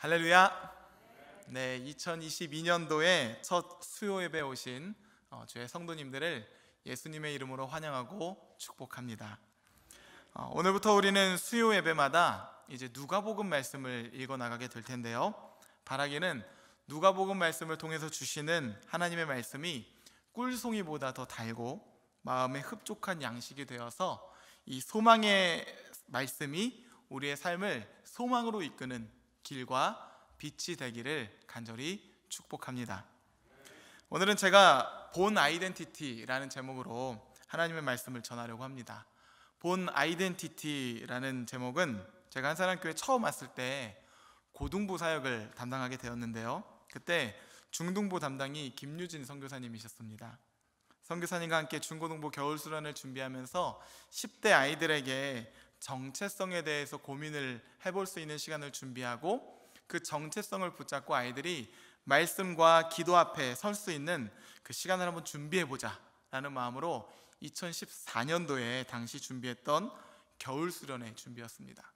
할렐루야. 네, 2022년도에 첫 수요 예배 오신 주의 성도님들을 예수님의 이름으로 환영하고 축복합니다. 오늘부터 우리는 수요 예배마다 이제 누가복음 말씀을 읽어 나가게 될 텐데요. 바라기는 누가복음 말씀을 통해서 주시는 하나님의 말씀이 꿀송이보다 더 달고 마음에 흡족한 양식이 되어서 이 소망의 말씀이 우리의 삶을 소망으로 이끄는 길과 빛이 되기를 간절히 축복합니다. 오늘은 제가 본 아이덴티티라는 제목으로 하나님의 말씀을 전하려고 합니다. 본 아이덴티티라는 제목은 제가 한사람교회 처음 왔을 때 고등부 사역을 담당하게 되었는데요. 그때 중등부 담당이 김유진 선교사님이셨습니다. 선교사님과 함께 중고등부 겨울수련을 준비하면서 10대 아이들에게 정체성에 대해서 고민을 해볼 수 있는 시간을 준비하고 그 정체성을 붙잡고 아이들이 말씀과 기도 앞에 설 수 있는 그 시간을 한번 준비해보자 라는 마음으로 2014년도에 당시 준비했던 겨울수련의 준비였습니다.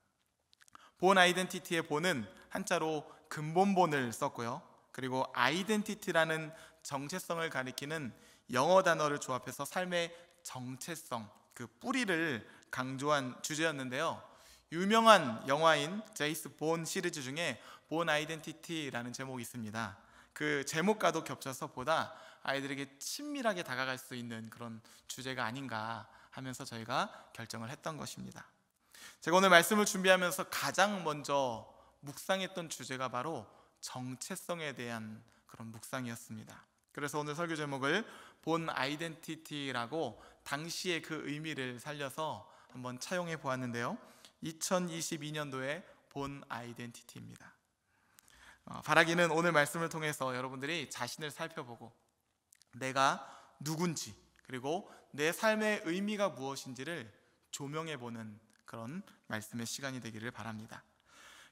본 아이덴티티의 본은 한자로 근본본을 썼고요. 그리고 아이덴티티라는 정체성을 가리키는 영어 단어를 조합해서 삶의 정체성, 그 뿌리를 강조한 주제였는데요. 유명한 영화인 제이스 본 시리즈 중에 본 아이덴티티라는 제목이 있습니다. 그 제목과도 겹쳐서 보다 아이들에게 친밀하게 다가갈 수 있는 그런 주제가 아닌가 하면서 저희가 결정을 했던 것입니다. 제가 오늘 말씀을 준비하면서 가장 먼저 묵상했던 주제가 바로 정체성에 대한 그런 묵상이었습니다. 그래서 오늘 설교 제목을 본 아이덴티티라고 당시의 그 의미를 살려서 한번 차용해 보았는데요. 2022년도의 본 아이덴티티입니다. 바라기는 오늘 말씀을 통해서 여러분들이 자신을 살펴보고 내가 누군지 그리고 내 삶의 의미가 무엇인지를 조명해 보는 그런 말씀의 시간이 되기를 바랍니다.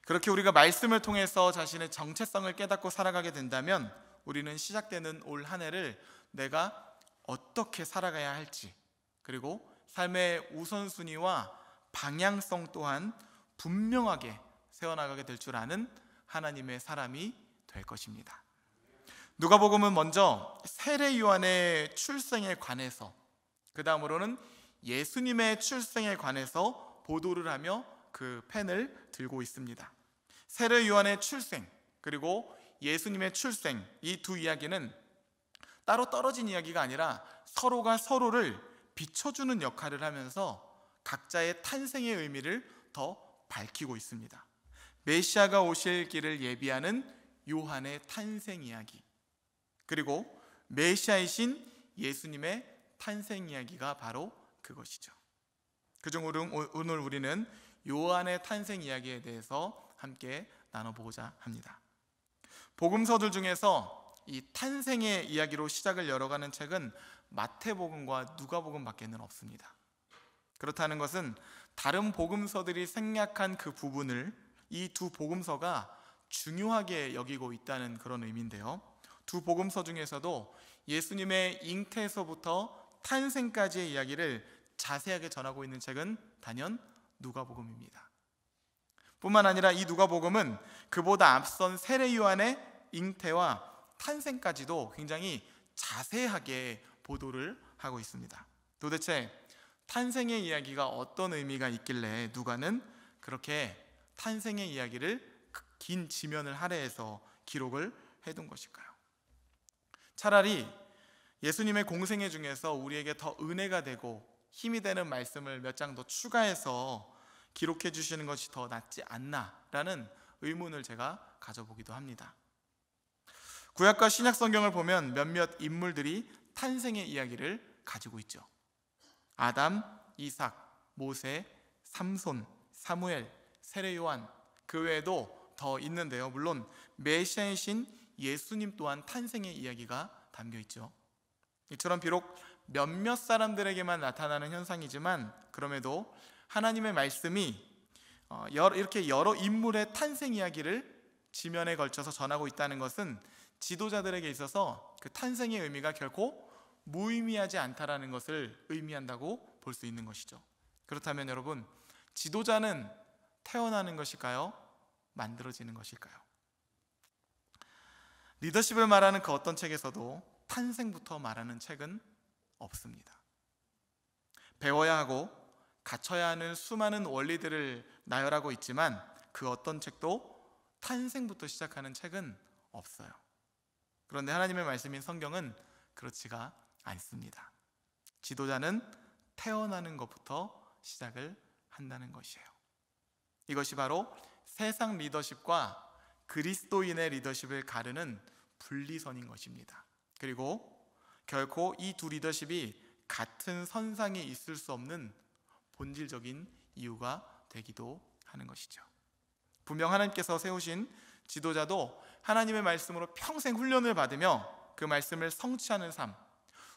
그렇게 우리가 말씀을 통해서 자신의 정체성을 깨닫고 살아가게 된다면 우리는 시작되는 올 한 해를 내가 어떻게 살아가야 할지 그리고 삶의 우선순위와 방향성 또한 분명하게 세워나가게 될 줄 아는 하나님의 사람이 될 것입니다. 누가복음은 먼저 세례 요한의 출생에 관해서, 그 다음으로는 예수님의 출생에 관해서 보도를 하며 그 펜을 들고 있습니다. 세례 요한의 출생 그리고 예수님의 출생, 이 두 이야기는 따로 떨어진 이야기가 아니라 서로가 서로를 비춰주는 역할을 하면서 각자의 탄생의 의미를 더 밝히고 있습니다. 메시아가 오실 길을 예비하는 요한의 탄생 이야기, 그리고 메시아이신 예수님의 탄생 이야기가 바로 그것이죠. 그중 오늘 우리는 요한의 탄생 이야기에 대해서 함께 나눠보고자 합니다. 복음서들 중에서 이 탄생의 이야기로 시작을 열어가는 책은 마태복음과 누가복음밖에는 없습니다. 그렇다는 것은 다른 복음서들이 생략한 그 부분을 이 두 복음서가 중요하게 여기고 있다는 그런 의미인데요. 두 복음서 중에서도 예수님의 잉태에서부터 탄생까지의 이야기를 자세하게 전하고 있는 책은 단연 누가복음입니다. 뿐만 아니라 이 누가복음은 그보다 앞선 세례 요한의 잉태와 탄생까지도 굉장히 자세하게 보도를 하고 있습니다. 도대체 탄생의 이야기가 어떤 의미가 있길래 누가는 그렇게 탄생의 이야기를 긴 지면을 할애해서 기록을 해둔 것일까요? 차라리 예수님의 공생애 중에서 우리에게 더 은혜가 되고 힘이 되는 말씀을 몇 장 더 추가해서 기록해 주시는 것이 더 낫지 않나라는 의문을 제가 가져보기도 합니다. 구약과 신약 성경을 보면 몇몇 인물들이 탄생의 이야기를 가지고 있죠. 아담, 이삭, 모세, 삼손, 사무엘, 세례 요한, 그 외에도 더 있는데요. 물론 메시아이신 예수님 또한 탄생의 이야기가 담겨 있죠. 이처럼 비록 몇몇 사람들에게만 나타나는 현상이지만 그럼에도 하나님의 말씀이 이렇게 여러 인물의 탄생 이야기를 지면에 걸쳐서 전하고 있다는 것은 지도자들에게 있어서 그 탄생의 의미가 결코 무의미하지 않다라는 것을 의미한다고 볼 수 있는 것이죠. 그렇다면 여러분, 지도자는 태어나는 것일까요? 만들어지는 것일까요? 리더십을 말하는 그 어떤 책에서도 탄생부터 말하는 책은 없습니다. 배워야 하고 갖춰야 하는 수많은 원리들을 나열하고 있지만 그 어떤 책도 탄생부터 시작하는 책은 없어요. 그런데 하나님의 말씀인 성경은 그렇지가 않습니다. 지도자는 태어나는 것부터 시작을 한다는 것이에요. 이것이 바로 세상 리더십과 그리스도인의 리더십을 가르는 분리선인 것입니다. 그리고 결코 이 두 리더십이 같은 선상에 있을 수 없는 본질적인 이유가 되기도 하는 것이죠. 분명 하나님께서 세우신 지도자도 하나님의 말씀으로 평생 훈련을 받으며 그 말씀을 성취하는 삶,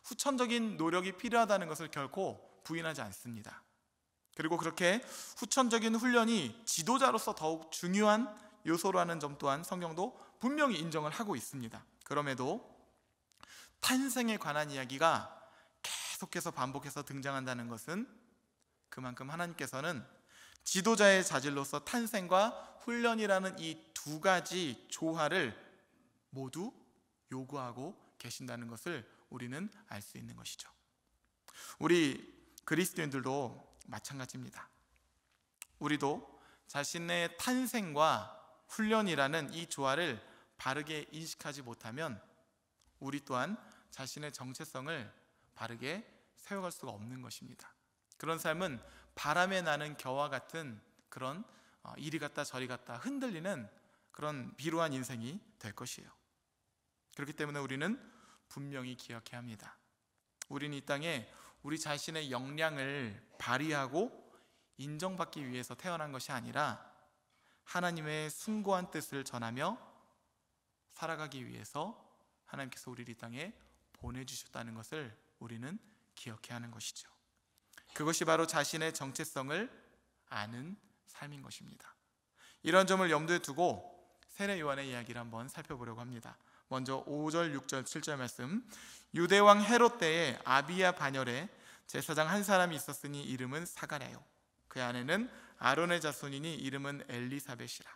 후천적인 노력이 필요하다는 것을 결코 부인하지 않습니다. 그리고 그렇게 후천적인 훈련이 지도자로서 더욱 중요한 요소라는 점 또한 성경도 분명히 인정을 하고 있습니다. 그럼에도 탄생에 관한 이야기가 계속해서 반복해서 등장한다는 것은 그만큼 하나님께서는 지도자의 자질로서 탄생과 훈련이라는 이 두 가지 조화를 모두 요구하고 계신다는 것을 우리는 알 수 있는 것이죠. 우리 그리스도인들도 마찬가지입니다. 우리도 자신의 탄생과 훈련이라는 이 조화를 바르게 인식하지 못하면 우리 또한 자신의 정체성을 바르게 세워갈 수가 없는 것입니다. 그런 삶은 바람에 나는 겨와 같은 그런 이리 갔다 저리 갔다 흔들리는 그런 비루한 인생이 될 것이에요. 그렇기 때문에 우리는 분명히 기억해야 합니다. 우리는 이 땅에 우리 자신의 역량을 발휘하고 인정받기 위해서 태어난 것이 아니라 하나님의 숭고한 뜻을 전하며 살아가기 위해서 하나님께서 우리를 이 땅에 보내주셨다는 것을 우리는 기억해야 하는 것이죠. 그것이 바로 자신의 정체성을 아는 삶인 것입니다. 이런 점을 염두에 두고 세례 요한의 이야기를 한번 살펴보려고 합니다. 먼저 5절, 6절, 7절 말씀. 유대왕 헤롯 때에 아비야 반열에 제사장 한 사람이 있었으니 이름은 사가랴요. 그 아내는 아론의 자손이니 이름은 엘리사벳이라.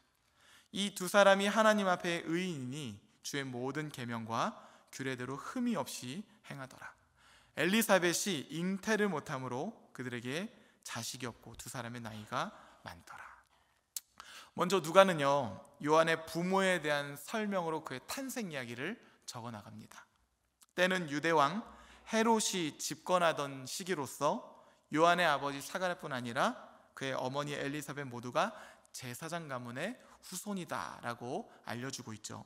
이 두 사람이 하나님 앞에 의인이니 주의 모든 계명과 규례대로 흠이 없이 행하더라. 엘리사벳이 잉태를 못함으로 그들에게 자식이 없고 두 사람의 나이가 많더라. 먼저 누가는요, 요한의 부모에 대한 설명으로 그의 탄생 이야기를 적어 나갑니다. 때는 유대왕 헤롯이 집권하던 시기로서 요한의 아버지 사가랴뿐 아니라 그의 어머니 엘리사벳 모두가 제사장 가문의 후손이다라고 알려주고 있죠.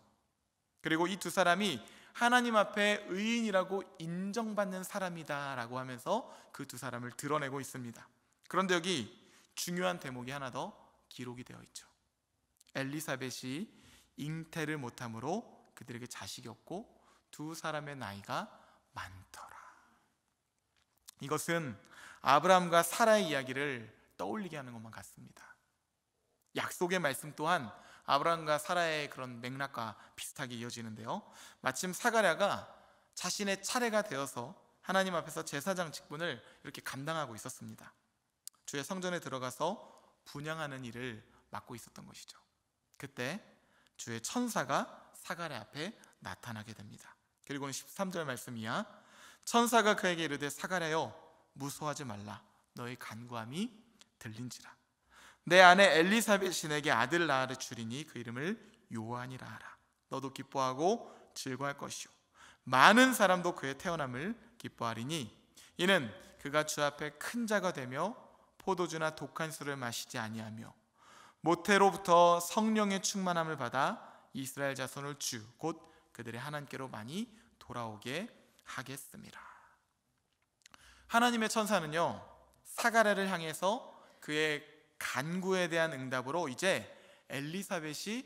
그리고 이 두 사람이 하나님 앞에 의인이라고 인정받는 사람이다라고 하면서 그 두 사람을 드러내고 있습니다. 그런데 여기 중요한 대목이 하나 더 기록이 되어 있죠. 엘리사벳이 잉태를 못함으로 그들에게 자식이 없고 두 사람의 나이가 많더라. 이것은 아브라함과 사라의 이야기를 떠올리게 하는 것만 같습니다. 약속의 말씀 또한 아브라함과 사라의 그런 맥락과 비슷하게 이어지는데요, 마침 사가랴가 자신의 차례가 되어서 하나님 앞에서 제사장 직분을 이렇게 감당하고 있었습니다. 주의 성전에 들어가서 분향하는 일을 맡고 있었던 것이죠. 그때 주의 천사가 사가랴 앞에 나타나게 됩니다. 그리고 13절 말씀이야. 천사가 그에게 이르되 사가랴여 무서워하지 말라. 너의 간구함이 들린지라. 내 아내 엘리사벳이 내게 아들을 낳으려 주리니 그 이름을 요한이라 하라. 너도 기뻐하고 즐거워할 것이요 많은 사람도 그의 태어남을 기뻐하리니 이는 그가 주 앞에 큰 자가 되며 포도주나 독한 술을 마시지 아니하며 모태로부터 성령의 충만함을 받아 이스라엘 자손을 주 곧 그들의 하나님께로 많이 돌아오게 하겠습니다. 하나님의 천사는요, 사가랴를 향해서 그의 간구에 대한 응답으로 이제 엘리사벳이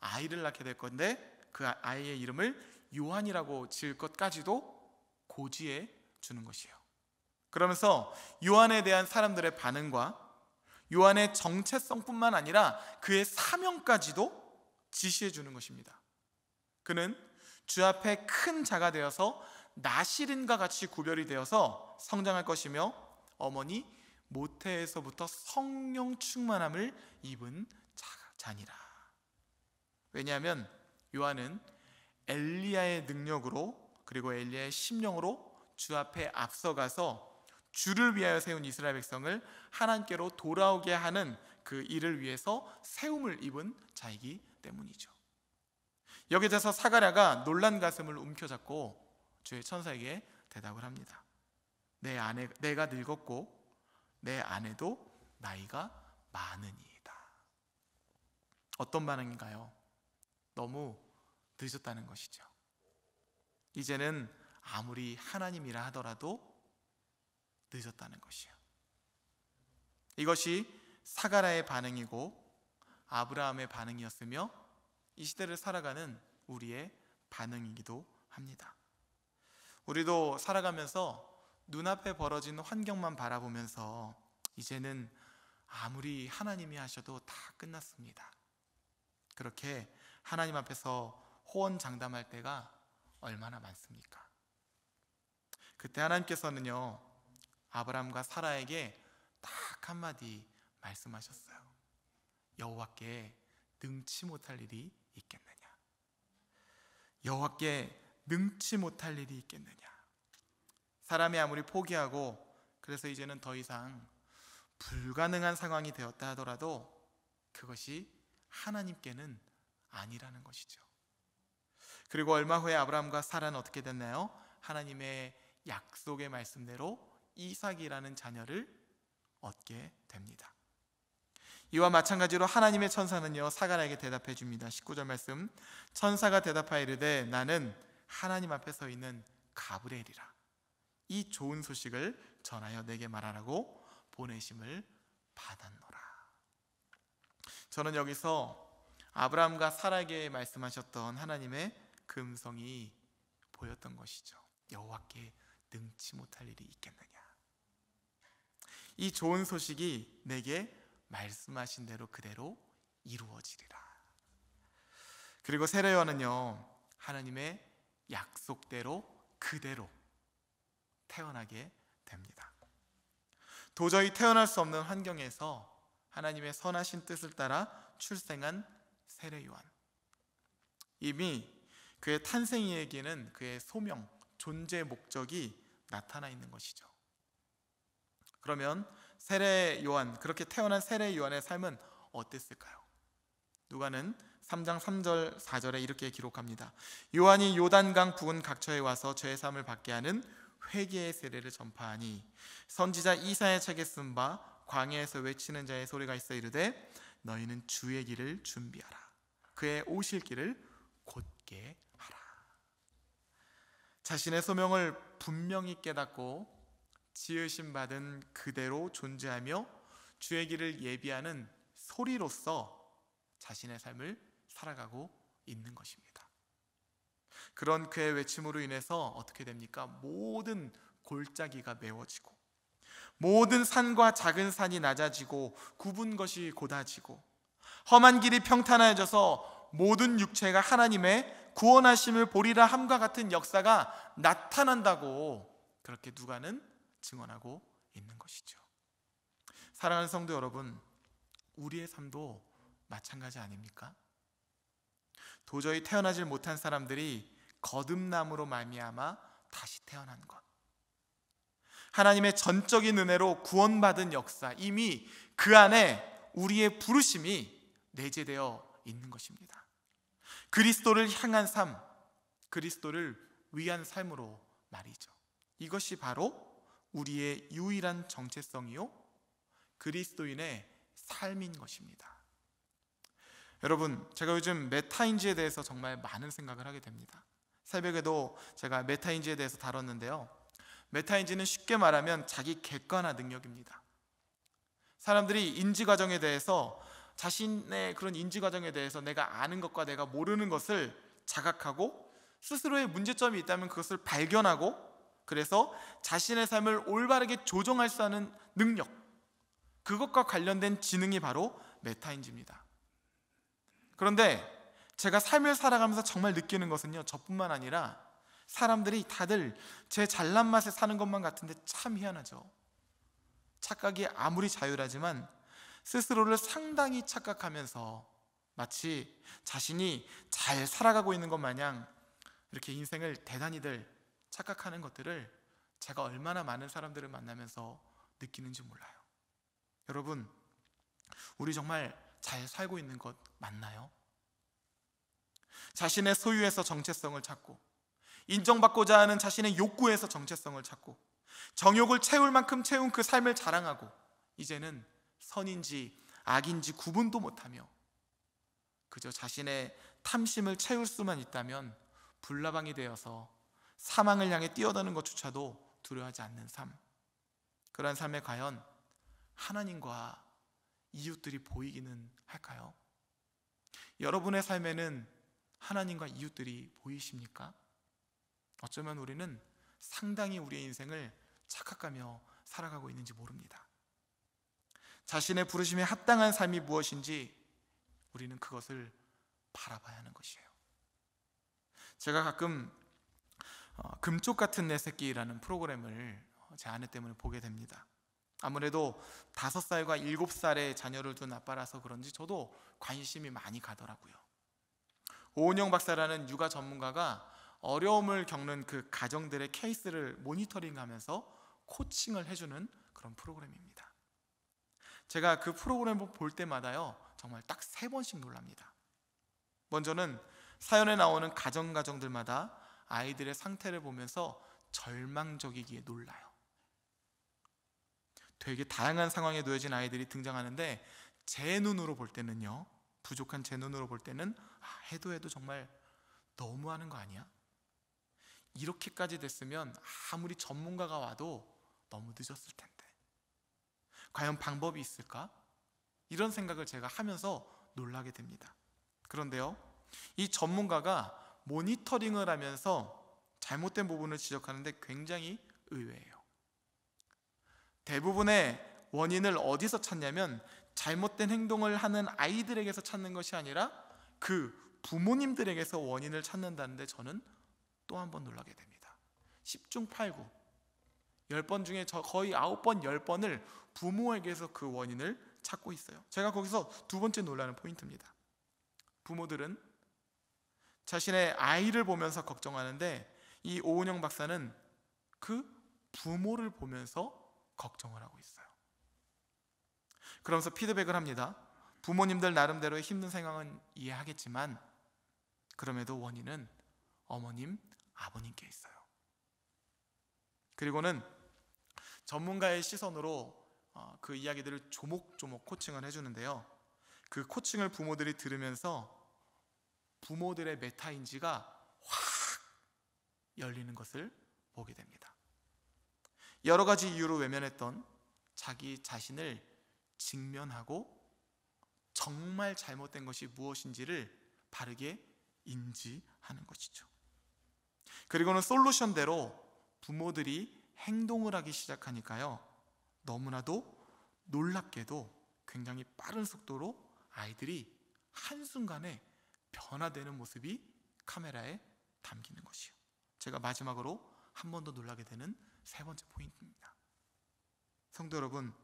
아이를 낳게 될 건데 그 아이의 이름을 요한이라고 지을 것까지도 고지해 주는 것이에요. 그러면서 요한에 대한 사람들의 반응과 요한의 정체성뿐만 아니라 그의 사명까지도 지시해 주는 것입니다. 그는 주 앞에 큰 자가 되어서 나실인과 같이 구별이 되어서 성장할 것이며 어머니 모태에서부터 성령 충만함을 입은 자니라. 왜냐하면 요한은 엘리야의 능력으로 그리고 엘리야의 심령으로 주 앞에 앞서가서 주를 위하여 세운 이스라엘 백성을 하나님께로 돌아오게 하는 그 일을 위해서 세움을 입은 자이기 때문이죠. 여기에 대해서 사가랴가 놀란 가슴을 움켜잡고 주의 천사에게 대답을 합니다. 내가 늙었고 내 아내도 나이가 많으니이다. 어떤 반응인가요? 너무 늦었다는 것이죠. 이제는 아무리 하나님이라 하더라도 늦었다는 것이요. 이것이 사가랴의 반응이고 아브라함의 반응이었으며 이 시대를 살아가는 우리의 반응이기도 합니다. 우리도 살아가면서 눈앞에 벌어진 환경만 바라보면서 이제는 아무리 하나님이 하셔도 다 끝났습니다, 그렇게 하나님 앞에서 호언장담할 때가 얼마나 많습니까? 그때 하나님께서는요, 아브라함과 사라에게 딱 한마디 말씀하셨어요. 여호와께 능치 못할 일이 있겠느냐? 여호와께 능치 못할 일이 있겠느냐? 사람이 아무리 포기하고 그래서 이제는 더 이상 불가능한 상황이 되었다 하더라도 그것이 하나님께는 아니라는 것이죠. 그리고 얼마 후에 아브라함과 사라는 어떻게 됐나요? 하나님의 약속의 말씀대로 이삭이라는 자녀를 얻게 됩니다. 이와 마찬가지로 하나님의 천사는요, 사가랴에게 대답해 줍니다. 19절 말씀, 천사가 대답하여 이르되 나는 하나님 앞에 서 있는 가브리엘이라. 이 좋은 소식을 전하여 내게 말하라고 보내심을 받았노라. 저는 여기서 아브라함과 사라에게 말씀하셨던 하나님의 그 음성이 보였던 것이죠. 여호와께 능치 못할 일이 있겠느냐? 이 좋은 소식이 내게 말씀하신 대로 그대로 이루어지리라. 그리고 세례 요한은요, 하나님의 약속대로 그대로 태어나게 됩니다. 도저히 태어날 수 없는 환경에서 하나님의 선하신 뜻을 따라 출생한 세례 요한. 이미 그의 탄생에게는 그의 소명, 존재 목적이 나타나 있는 것이죠. 그러면 세례 요한, 그렇게 태어난 세례 요한의 삶은 어땠을까요? 누가는 3장 3절 4절에 이렇게 기록합니다. 요한이 요단강 부근 각처에 와서 죄 사함을 받게 하는 회개의 세례를 전파하니 선지자 이사야 책에 쓴 바 광야에서 외치는 자의 소리가 있어 이르되 너희는 주의 길을 준비하라, 그의 오실 길을 곧게 하라. 자신의 소명을 분명히 깨닫고 지으심 받은 그대로 존재하며 주의 길을 예비하는 소리로서 자신의 삶을 살아가고 있는 것입니다. 그런 그의 외침으로 인해서 어떻게 됩니까? 모든 골짜기가 메워지고 모든 산과 작은 산이 낮아지고 굽은 것이 곧아지고 험한 길이 평탄해져서 모든 육체가 하나님의 구원하심을 보리라 함과 같은 역사가 나타난다고 그렇게 누가는 증언하고 있는 것이죠. 사랑하는 성도 여러분, 우리의 삶도 마찬가지 아닙니까? 도저히 태어나질 못한 사람들이 거듭남으로 말미암아 다시 태어난 것, 하나님의 전적인 은혜로 구원받은 역사, 이미 그 안에 우리의 부르심이 내재되어 있는 것입니다. 그리스도를 향한 삶, 그리스도를 위한 삶으로 말이죠. 이것이 바로 우리의 유일한 정체성이요 그리스도인의 삶인 것입니다. 여러분, 제가 요즘 메타인지에 대해서 정말 많은 생각을 하게 됩니다. 새벽에도 제가 메타인지에 대해서 다뤘는데요, 메타인지는 쉽게 말하면 자기 객관화 능력입니다. 사람들이 인지 과정에 대해서, 자신의 그런 인지 과정에 대해서 내가 아는 것과 내가 모르는 것을 자각하고 스스로의 문제점이 있다면 그것을 발견하고 그래서 자신의 삶을 올바르게 조정할 수 있는 능력, 그것과 관련된 지능이 바로 메타인지입니다. 그런데 제가 삶을 살아가면서 정말 느끼는 것은요, 저뿐만 아니라 사람들이 다들 제 잘난 맛에 사는 것만 같은데 참 희한하죠. 착각이 아무리 자유하지만 스스로를 상당히 착각하면서 마치 자신이 잘 살아가고 있는 것 마냥 이렇게 인생을 대단히들 착각하는 것들을 제가 얼마나 많은 사람들을 만나면서 느끼는지 몰라요. 여러분, 우리 정말 잘 살고 있는 것 맞나요? 자신의 소유에서 정체성을 찾고, 인정받고자 하는 자신의 욕구에서 정체성을 찾고, 정욕을 채울 만큼 채운 그 삶을 자랑하고, 이제는 선인지 악인지 구분도 못하며 그저 자신의 탐심을 채울 수만 있다면 불나방이 되어서 사망을 향해 뛰어드는 것조차도 두려워하지 않는 삶, 그러한 삶에 과연 하나님과 이웃들이 보이기는 할까요? 여러분의 삶에는 하나님과 이웃들이 보이십니까? 어쩌면 우리는 상당히 우리의 인생을 착각하며 살아가고 있는지 모릅니다. 자신의 부르심에 합당한 삶이 무엇인지 우리는 그것을 바라봐야 하는 것이에요. 제가 가끔 금쪽 같은 내 새끼라는 프로그램을 제 아내 때문에 보게 됩니다. 아무래도 5살과 7살의 자녀를 둔 아빠라서 그런지 저도 관심이 많이 가더라고요. 오은영 박사라는 육아 전문가가 어려움을 겪는 그 가정들의 케이스를 모니터링하면서 코칭을 해주는 그런 프로그램입니다. 제가 그 프로그램을 볼 때마다요, 정말 딱 3번씩 놀랍니다. 먼저는 사연에 나오는 가정들마다 아이들의 상태를 보면서 절망적이기에 놀라요. 되게 다양한 상황에 놓여진 아이들이 등장하는데 제 눈으로 볼 때는요, 부족한 제 눈으로 볼 때는 해도 정말 너무하는 거 아니야? 이렇게까지 됐으면 아무리 전문가가 와도 너무 늦었을 텐데 과연 방법이 있을까? 이런 생각을 제가 하면서 놀라게 됩니다. 그런데요, 이 전문가가 모니터링을 하면서 잘못된 부분을 지적하는데 굉장히 의외예요. 대부분의 원인을 어디서 찾냐면 잘못된 행동을 하는 아이들에게서 찾는 것이 아니라 그 부모님들에게서 원인을 찾는다는데 저는 또 한 번 놀라게 됩니다. 10중 8구 10번 중에 거의 9번 10번을 부모에게서 그 원인을 찾고 있어요. 제가 거기서 두 번째 놀라는 포인트입니다. 부모들은 자신의 아이를 보면서 걱정하는데 이 오은영 박사는 그 부모를 보면서 걱정을 하고 있어요. 그러면서 피드백을 합니다. 부모님들 나름대로의 힘든 상황은 이해하겠지만 그럼에도 원인은 어머님, 아버님께 있어요. 그리고는 전문가의 시선으로 그 이야기들을 조목조목 코칭을 해주는데요, 그 코칭을 부모들이 들으면서 부모들의 메타인지가 확 열리는 것을 보게 됩니다. 여러 가지 이유로 외면했던 자기 자신을 직면하고 정말 잘못된 것이 무엇인지를 바르게 인지하는 것이죠. 그리고는 솔루션대로 부모들이 행동을 하기 시작하니까요, 너무나도 놀랍게도 굉장히 빠른 속도로 아이들이 한순간에 변화되는 모습이 카메라에 담기는 것이요. 제가 마지막으로 한 번 더 놀라게 되는 3번째 포인트입니다. 성도 여러분,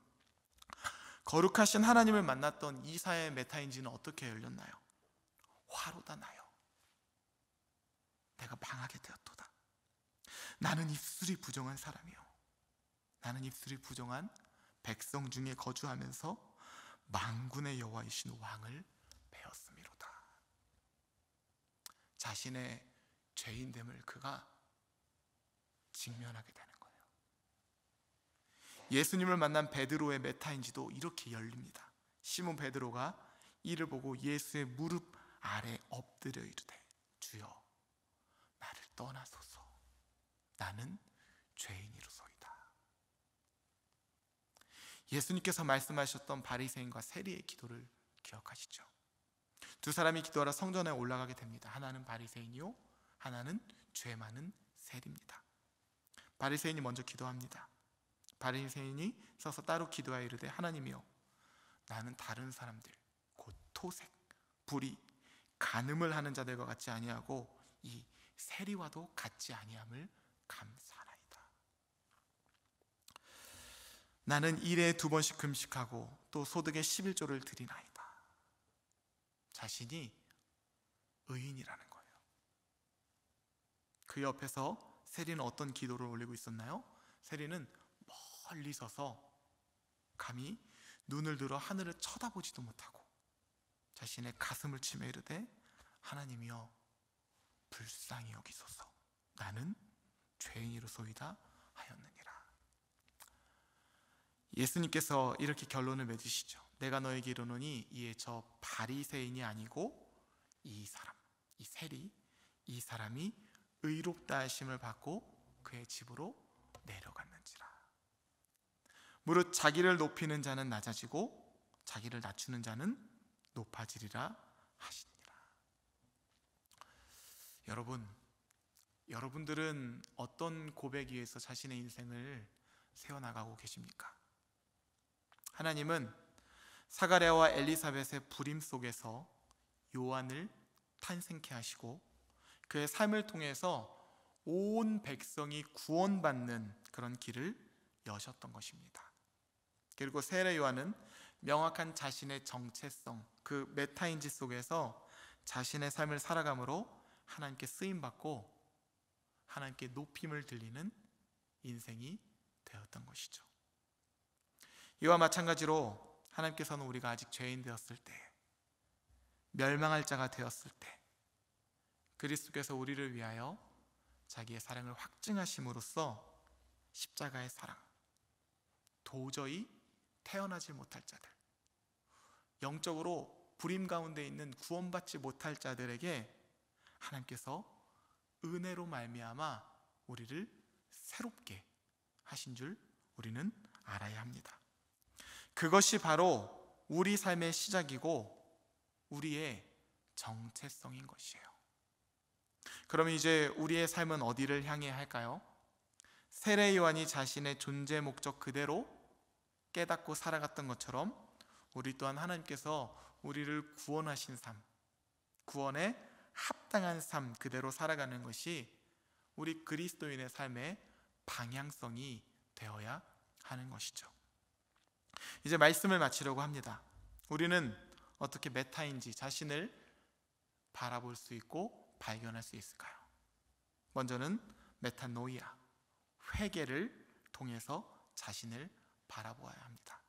거룩하신 하나님을 만났던 이사야의 메타인지는 어떻게 열렸나요? 화로다 나요. 내가 망하게 되었도다. 나는 입술이 부정한 사람이요, 나는 입술이 부정한 백성 중에 거주하면서 만군의 여호와이신 왕을 배웠음이로다. 자신의 죄인됨을 그가 직면하게 되는 거예요. 예수님을 만난 베드로의 메타인지도 이렇게 열립니다. 시몬 베드로가 이를 보고 예수의 무릎 아래 엎드려 이르되 주여 나를 떠나소서, 나는 죄인이로소이다. 예수님께서 말씀하셨던 바리새인과 세리의 기도를 기억하시죠? 두 사람이 기도하러 성전에 올라가게 됩니다. 하나는 바리새인이요, 하나는 죄 많은 세리입니다. 바리새인이 먼저 기도합니다. 바리새인이 서서 따로 기도하여 이르되 하나님이여, 나는 다른 사람들 곧 토색, 불의, 간음을 하는 자들과 같지 아니하고 이 세리와도 같지 아니함을 감사하나이다. 나는 일에 2번씩 금식하고 또 소득의 11조를 드리나이다. 자신이 의인이라는 거예요. 그 옆에서 세리는 어떤 기도를 올리고 있었나요? 세리는 멀리 서서 감히 눈을 들어 하늘을 쳐다보지도 못하고 자신의 가슴을 치며 이르되 하나님이여 불쌍히 여기소서 나는 죄인이로소이다 하였느니라. 예수님께서 이렇게 결론을 맺으시죠. 내가 너에게 이르노니 이에 저 바리새인이 아니고 이 사람, 이 세리, 이 사람이 의롭다 하심을 받고 그의 집으로 내려갔는지라. 무릇 자기를 높이는 자는 낮아지고 자기를 낮추는 자는 높아지리라 하시니라. 여러분들은 어떤 고백 위에서 자신의 인생을 세워나가고 계십니까? 하나님은 사가랴와 엘리사벳의 불임 속에서 요한을 탄생케 하시고 그의 삶을 통해서 온 백성이 구원받는 그런 길을 여셨던 것입니다. 그리고 세례 요한은 명확한 자신의 정체성, 그 메타인지 속에서 자신의 삶을 살아감으로 하나님께 쓰임받고 하나님께 높임을 들리는 인생이 되었던 것이죠. 이와 마찬가지로 하나님께서는 우리가 아직 죄인 되었을 때, 멸망할 자가 되었을 때 그리스도께서 우리를 위하여 자기의 사랑을 확증하심으로써 십자가의 사랑, 도저히 태어나지 못할 자들, 영적으로 불임 가운데 있는 구원받지 못할 자들에게 하나님께서 은혜로 말미암아 우리를 새롭게 하신 줄 우리는 알아야 합니다. 그것이 바로 우리 삶의 시작이고 우리의 정체성인 것이에요. 그럼 이제 우리의 삶은 어디를 향해야 할까요? 세례 요한이 자신의 존재 목적 그대로 깨닫고 살아갔던 것처럼 우리 또한 하나님께서 우리를 구원하신 삶, 구원에 합당한 삶 그대로 살아가는 것이 우리 그리스도인의 삶의 방향성이 되어야 하는 것이죠. 이제 말씀을 마치려고 합니다. 우리는 어떻게 메타인지 자신을 바라볼 수 있고 발견할 수 있을까요? 먼저는 메타노이아, 회개를 통해서 자신을 바라보아야 합니다.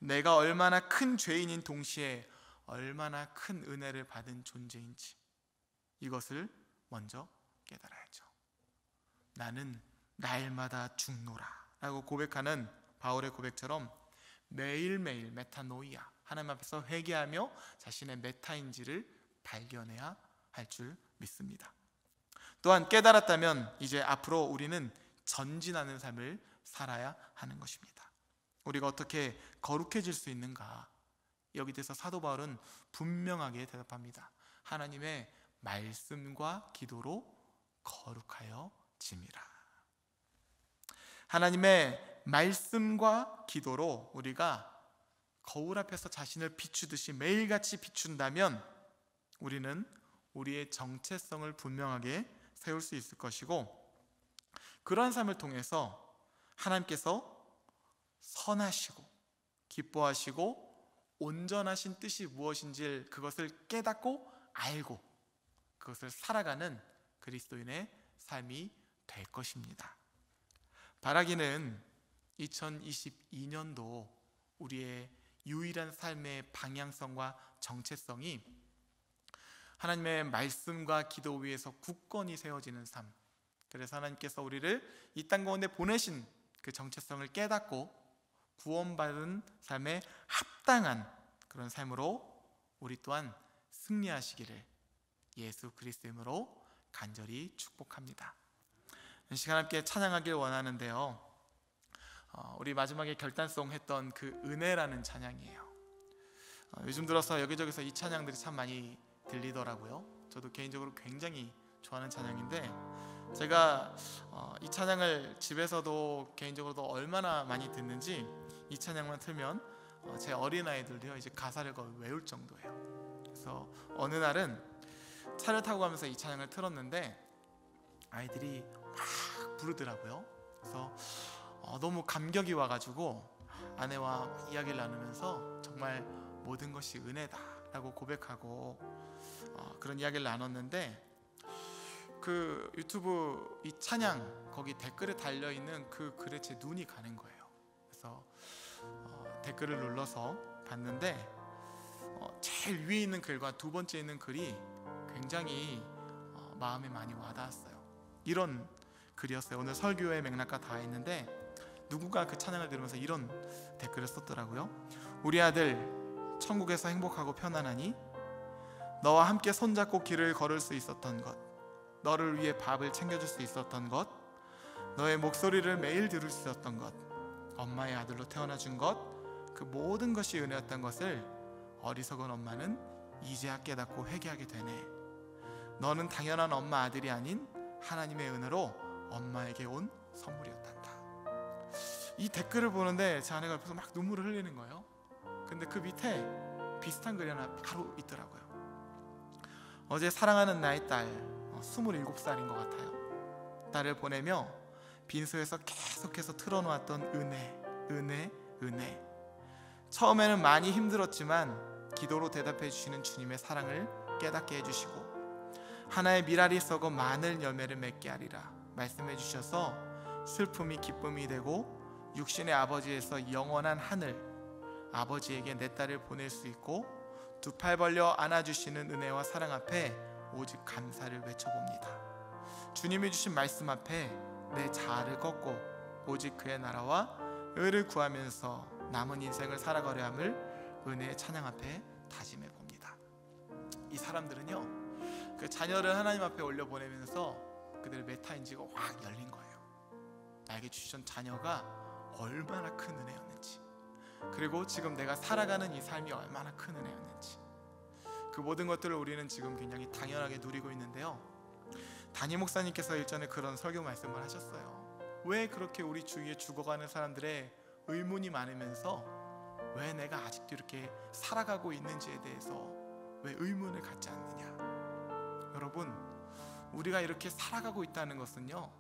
내가 얼마나 큰 죄인인 동시에 얼마나 큰 은혜를 받은 존재인지 이것을 먼저 깨달아야죠. 나는 날마다 죽노라 라고 고백하는 바울의 고백처럼 매일매일 메타노이아, 하나님 앞에서 회개하며 자신의 메타인지를 발견해야 할 줄 믿습니다. 또한 깨달았다면 이제 앞으로 우리는 전진하는 삶을 살아야 하는 것입니다. 우리가 어떻게 거룩해질 수 있는가? 여기 대해서 사도 바울은 분명하게 대답합니다. 하나님의 말씀과 기도로 거룩하여 짐이라. 하나님의 말씀과 기도로 우리가 거울 앞에서 자신을 비추듯이 매일같이 비춘다면 우리는 우리의 정체성을 분명하게 세울 수 있을 것이고, 그러한 삶을 통해서 하나님께서 선하시고 기뻐하시고 온전하신 뜻이 무엇인지 그것을 깨닫고 알고 그것을 살아가는 그리스도인의 삶이 될 것입니다. 바라기는 2022년도 우리의 유일한 삶의 방향성과 정체성이 하나님의 말씀과 기도 위에서 굳건히 세워지는 삶, 그래서 하나님께서 우리를 이 땅 가운데 보내신 그 정체성을 깨닫고 구원받은 삶에 합당한 그런 삶으로 우리 또한 승리하시기를 예수 그리스도의 이름으로 간절히 축복합니다. 이 시간 함께 찬양하길 원하는데요, 우리 마지막에 결단송 했던 그 은혜라는 찬양이에요. 요즘 들어서 여기저기서 이 찬양들이 참 많이 들리더라고요. 저도 개인적으로 굉장히 좋아하는 찬양인데, 제가 이 찬양을 집에서도 개인적으로도 얼마나 많이 듣는지 이 찬양만 틀면 제 어린아이들도요 이제 가사를 거의 외울 정도예요. 그래서 어느 날은 차를 타고 가면서 이 찬양을 틀었는데 아이들이 막 부르더라고요. 그래서 너무 감격이 와가지고 아내와 이야기를 나누면서 정말 모든 것이 은혜다 라고 고백하고 그런 이야기를 나눴는데, 그 유튜브 이 찬양 거기 댓글에 달려있는 그 글에 제 눈이 가는 거예요. 그래서 댓글을 눌러서 봤는데 제일 위에 있는 글과 두 번째 있는 글이 굉장히 마음에 많이 와닿았어요. 이런 글이었어요. 오늘 설교의 맥락과 다 있는데 누군가 그 찬양을 들으면서 이런 댓글을 썼더라고요. 우리 아들 천국에서 행복하고 편안하니? 너와 함께 손잡고 길을 걸을 수 있었던 것, 너를 위해 밥을 챙겨줄 수 있었던 것, 너의 목소리를 매일 들을 수 있었던 것, 엄마의 아들로 태어나준 것, 그 모든 것이 은혜였던 것을 어리석은 엄마는 이제야 깨닫고 회개하게 되네. 너는 당연한 엄마 아들이 아닌 하나님의 은혜로 엄마에게 온 선물이었단다. 이 댓글을 보는데 제 아내가 옆에서 막 눈물을 흘리는 거예요. 근데 그 밑에 비슷한 글이 하나 바로 있더라고요. 어제 사랑하는 나의 딸 27살인 것 같아요. 딸을 보내며 빈소에서 계속해서 틀어놓았던 은혜. 처음에는 많이 힘들었지만 기도로 대답해 주시는 주님의 사랑을 깨닫게 해주시고 하나의 미랄이 썩어 많은 열매를 맺게 하리라 말씀해 주셔서 슬픔이 기쁨이 되고 육신의 아버지에서 영원한 하늘 아버지에게 내 딸을 보낼 수 있고 두 팔 벌려 안아주시는 은혜와 사랑 앞에 오직 감사를 외쳐봅니다. 주님이 주신 말씀 앞에 내 자아를 꺾고 오직 그의 나라와 의를 구하면서 남은 인생을 살아가려 함을 은혜의 찬양 앞에 다짐해 봅니다. 이 사람들은요 그 자녀를 하나님 앞에 올려보내면서 그들의 메타인지가 확 열린 거예요. 나에게 주신 자녀가 얼마나 큰 은혜였는지, 그리고 지금 내가 살아가는 이 삶이 얼마나 큰 은혜였는지, 그 모든 것들을 우리는 지금 굉장히 당연하게 누리고 있는데요, 담임 목사님께서 일전에 그런 설교 말씀을 하셨어요. 왜 그렇게 우리 주위에 죽어가는 사람들의 의문이 많으면서 왜 내가 아직도 이렇게 살아가고 있는지에 대해서 왜 의문을 갖지 않느냐. 여러분, 우리가 이렇게 살아가고 있다는 것은요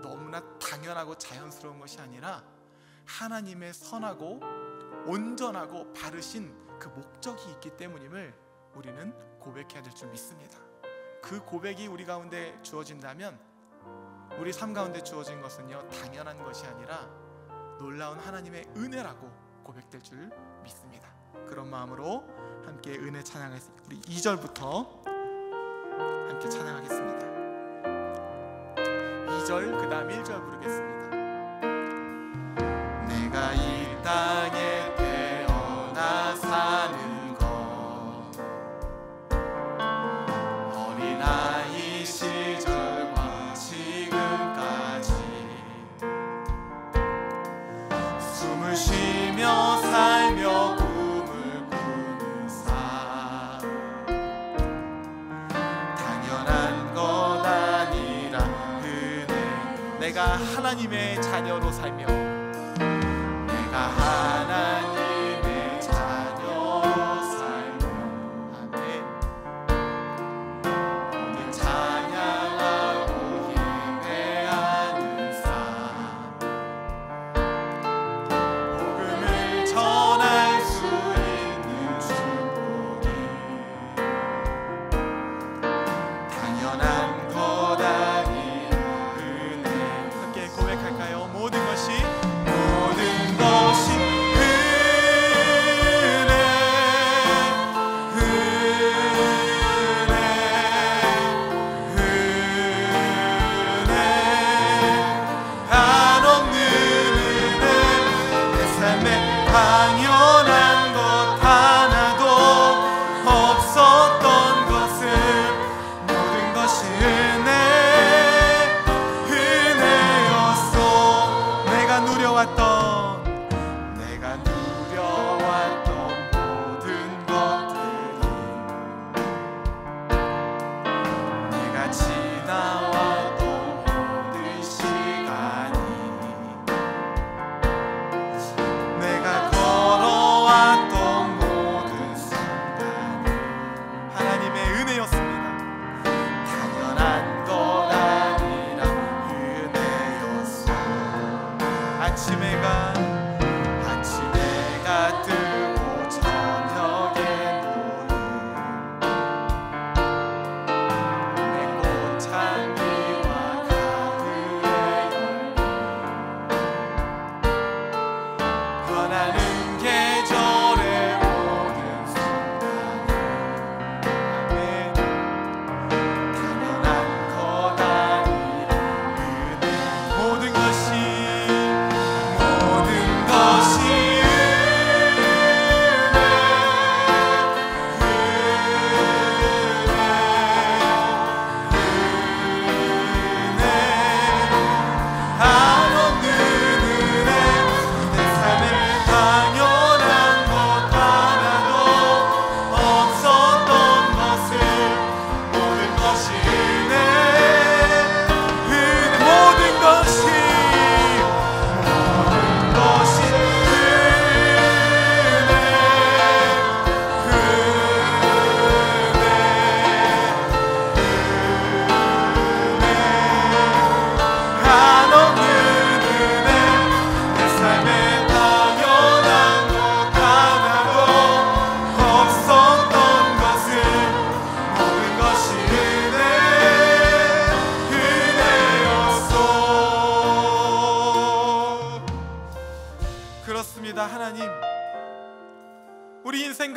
너무나 당연하고 자연스러운 것이 아니라 하나님의 선하고 온전하고 바르신 그 목적이 있기 때문임을 우리는 고백해야 될 줄 믿습니다. 그 고백이 우리 가운데 주어진다면 우리 삶 가운데 주어진 것은요 당연한 것이 아니라 놀라운 하나님의 은혜라고 고백될 줄 믿습니다. 그런 마음으로 함께 은혜 찬양하겠습니다. 우리 2절부터 함께 찬양하겠습니다. 2절 그 다음 1절 부르겠습니다. 내가 이 땅에 태어나 사는 것 어린아이 시절과 지금까지 숨을 쉬며 살며 꿈을 꾸는 삶 당연한 것 아니라 은혜. 내가 하나님의 자녀로 살며 내가 하나님의 자녀로 살며 아멘. 오늘 찬양하고 예배하는 삶 복음을 전할 수 있는 축복이 당연한 것 아니라 은혜. 함께 고백할까요? 모든 것이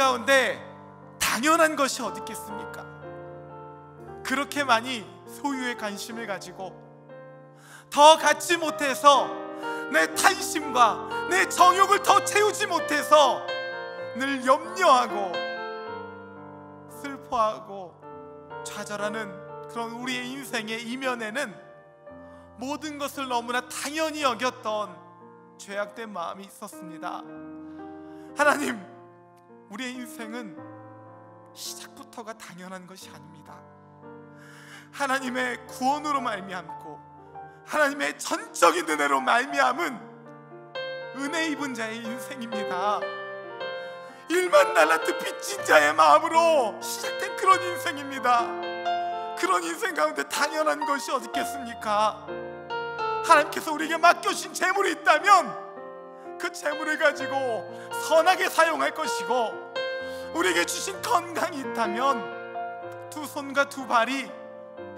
가운데 당연한 것이 어디 있겠습니까? 그렇게 많이 소유에 관심을 가지고 더 갖지 못해서 내 탐심과 내 정욕을 더 채우지 못해서 늘 염려하고 슬퍼하고 좌절하는 그런 우리의 인생의 이면에는 모든 것을 너무나 당연히 여겼던 죄악된 마음이 있었습니다. 하나님, 우리의 인생은 시작부터가 당연한 것이 아닙니다. 하나님의 구원으로 말미암고 하나님의 전적인 은혜로 말미암은 은혜 입은 자의 인생입니다. 일만 날라듯 빚진 자의 마음으로 시작된 그런 인생입니다. 그런 인생 가운데 당연한 것이 어디 있겠습니까? 하나님께서 우리에게 맡겨주신 재물이 있다면 그 재물을 가지고 선하게 사용할 것이고, 우리에게 주신 건강이 있다면 두 손과 두 발이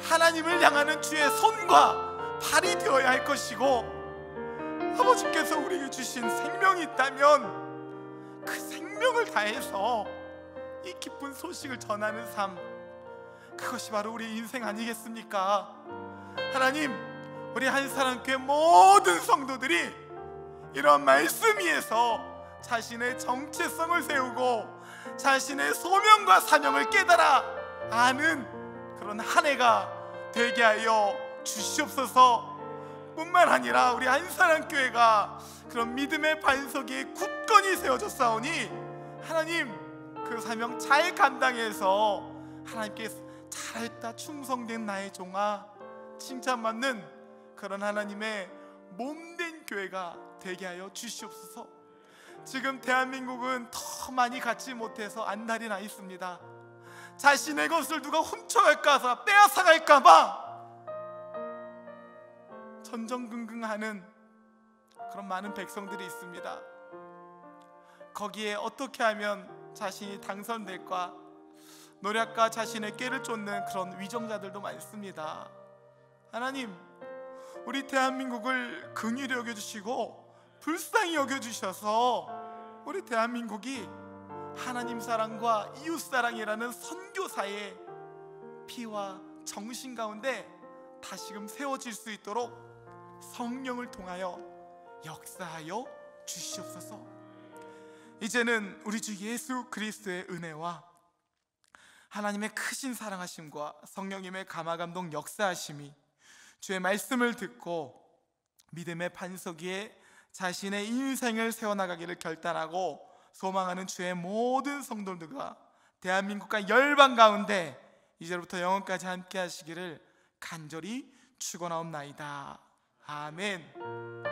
하나님을 향하는 주의 손과 발이 되어야 할 것이고, 아버지께서 우리에게 주신 생명이 있다면 그 생명을 다해서 이 기쁜 소식을 전하는 삶, 그것이 바로 우리 인생 아니겠습니까? 하나님, 우리 한사람교회 모든 성도들이 이런 말씀 위에서 자신의 정체성을 세우고 자신의 소명과 사명을 깨달아 아는 그런 한 해가 되게 하여 주시옵소서. 뿐만 아니라 우리 한사람교회가 그런 믿음의 반석 위에 굳건히 세워졌사오니 하나님, 그 사명 잘 감당해서 하나님께 잘했다, 충성된 나의 종아, 칭찬받는 그런 하나님의 몸된 교회가 되게 하여 주시옵소서. 지금 대한민국은 더 많이 갖지 못해서 안달이 나 있습니다. 자신의 것을 누가 훔쳐갈까, 빼앗아갈까봐 전전긍긍하는 그런 많은 백성들이 있습니다. 거기에 어떻게 하면 자신이 당선될까 노력과 자신의 꾀를 쫓는 그런 위정자들도 많습니다. 하나님, 우리 대한민국을 긍휼히 여겨주시고 불쌍히 여겨주셔서 우리 대한민국이 하나님 사랑과 이웃 사랑이라는 선교사의 피와 정신 가운데 다시금 세워질 수 있도록 성령을 통하여 역사하여 주시옵소서. 이제는 우리 주 예수 그리스도의 은혜와 하나님의 크신 사랑하심과 성령님의 감화감동 역사하심이 주의 말씀을 듣고 믿음의 반석 위에 자신의 인생을 세워나가기를 결단하고 소망하는 주의 모든 성도들과 대한민국과 열방 가운데 이제부터 영원까지 함께 하시기를 간절히 축원하옵나이다. 아멘.